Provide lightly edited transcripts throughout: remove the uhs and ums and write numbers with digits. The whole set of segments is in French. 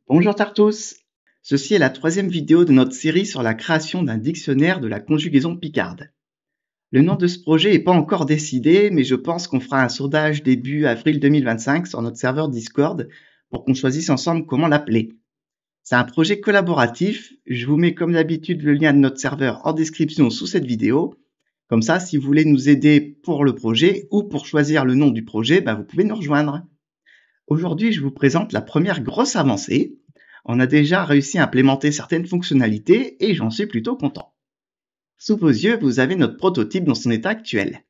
Bonjour à tous. Ceci est la troisième vidéo de notre série sur la création d'un dictionnaire de la conjugaison picarde. Le nom de ce projet n'est pas encore décidé, mais je pense qu'on fera un sondage début avril 2025 sur notre serveur Discord pour qu'on choisisse ensemble comment l'appeler. C'est un projet collaboratif. Je vous mets comme d'habitude le lien de notre serveur en description sous cette vidéo. Comme ça, si vous voulez nous aider pour le projet ou pour choisir le nom du projet, vous pouvez nous rejoindre. Aujourd'hui, je vous présente la première grosse avancée. On a déjà réussi à implémenter certaines fonctionnalités et j'en suis plutôt content. Sous vos yeux, vous avez notre prototype dans son état actuel.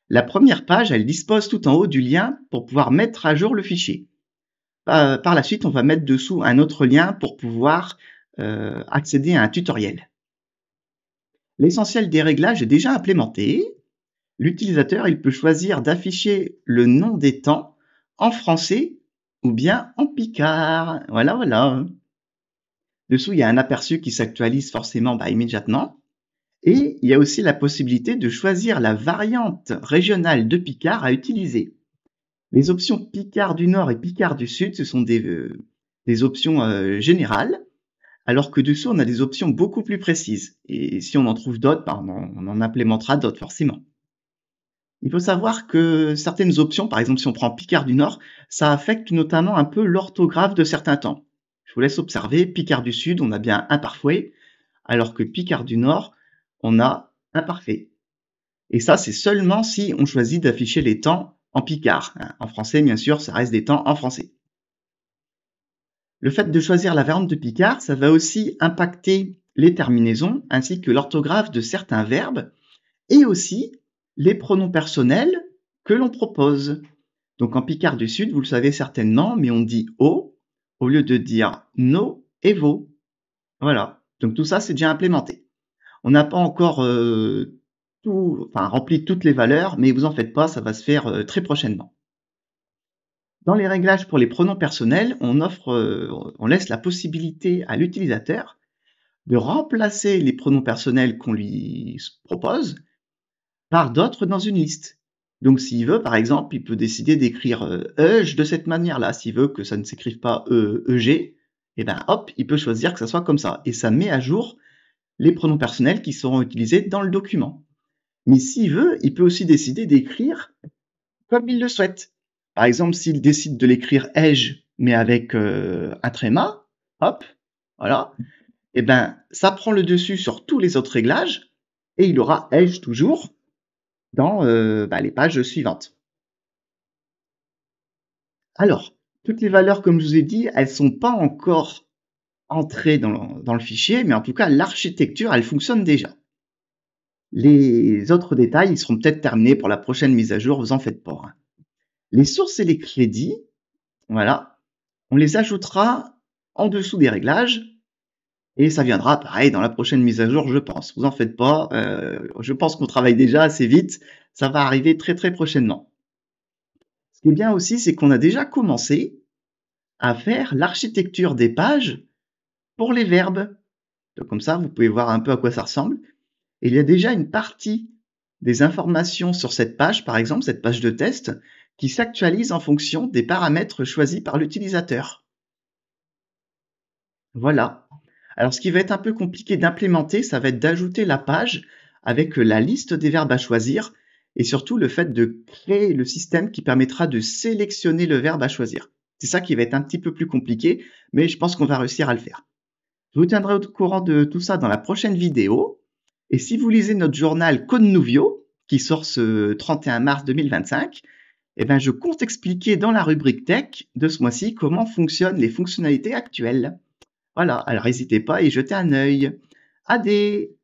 La première page, elle dispose tout en haut du lien pour pouvoir mettre à jour le fichier. Par la suite, on va mettre dessous un autre lien pour pouvoir accéder à un tutoriel. L'essentiel des réglages est déjà implémenté. L'utilisateur, il peut choisir d'afficher le nom des temps en français ou bien en picard. Voilà. Dessous, il y a un aperçu qui s'actualise forcément immédiatement. Et il y a aussi la possibilité de choisir la variante régionale de Picard à utiliser. Les options Picard du Nord et Picard du Sud, ce sont des options générales, alors que dessous, on a des options beaucoup plus précises. Et si on en trouve d'autres, on en implémentera d'autres forcément. Il faut savoir que certaines options, par exemple si on prend Picard du Nord, ça affecte notamment un peu l'orthographe de certains temps. Je vous laisse observer, Picard du Sud, on a bien imparfait, alors que Picard du Nord, on a imparfait. Et ça, c'est seulement si on choisit d'afficher les temps en picard. En français, bien sûr, ça reste des temps en français. Le fait de choisir la variante de Picard, ça va aussi impacter les terminaisons ainsi que l'orthographe de certains verbes et aussi les pronoms personnels que l'on propose. Donc en Picard du Sud, vous le savez certainement, mais on dit au lieu de dire no et vos. Voilà. Donc tout ça, c'est déjà implémenté. On n'a pas encore rempli toutes les valeurs, mais vous en faites pas, ça va se faire très prochainement. Dans les réglages pour les pronoms personnels, on laisse la possibilité à l'utilisateur de remplacer les pronoms personnels qu'on lui propose par d'autres dans une liste. Donc s'il veut, par exemple, il peut décider d'écrire EJ de cette manière-là. S'il veut que ça ne s'écrive pas EG, hop, il peut choisir que ça soit comme ça. Et ça met à jour les pronoms personnels qui seront utilisés dans le document. Mais s'il veut, il peut aussi décider d'écrire comme il le souhaite. Par exemple, s'il décide de l'écrire EJ, mais avec un tréma, hop, voilà, ça prend le dessus sur tous les autres réglages, et il aura EJ toujours dans les pages suivantes. Alors, toutes les valeurs, comme je vous ai dit, elles ne sont pas encore entrées dans le fichier, mais en tout cas, l'architecture, elle fonctionne déjà. Les autres détails, ils seront peut-être terminés pour la prochaine mise à jour, vous en faites pas. Les sources et les crédits, voilà, on les ajoutera en dessous des réglages, et ça viendra pareil dans la prochaine mise à jour, je pense. Vous en faites pas, je pense qu'on travaille déjà assez vite, ça va arriver très très prochainement. Ce qui est bien aussi, c'est qu'on a déjà commencé à faire l'architecture des pages pour les verbes. Donc comme ça, vous pouvez voir un peu à quoi ça ressemble. Et il y a déjà une partie des informations sur cette page, par exemple, cette page de test, qui s'actualise en fonction des paramètres choisis par l'utilisateur. Voilà. Alors, ce qui va être un peu compliqué d'implémenter, ça va être d'ajouter la page avec la liste des verbes à choisir et surtout le fait de créer le système qui permettra de sélectionner le verbe à choisir. C'est ça qui va être un petit peu plus compliqué, mais je pense qu'on va réussir à le faire. Je vous tiendrai au courant de tout ça dans la prochaine vidéo. Et si vous lisez notre journal Code Nouvio, qui sort ce 31 mars 2025, je compte expliquer dans la rubrique Tech de ce mois-ci comment fonctionnent les fonctionnalités actuelles. Voilà, alors n'hésitez pas à y jeter un œil. Adé!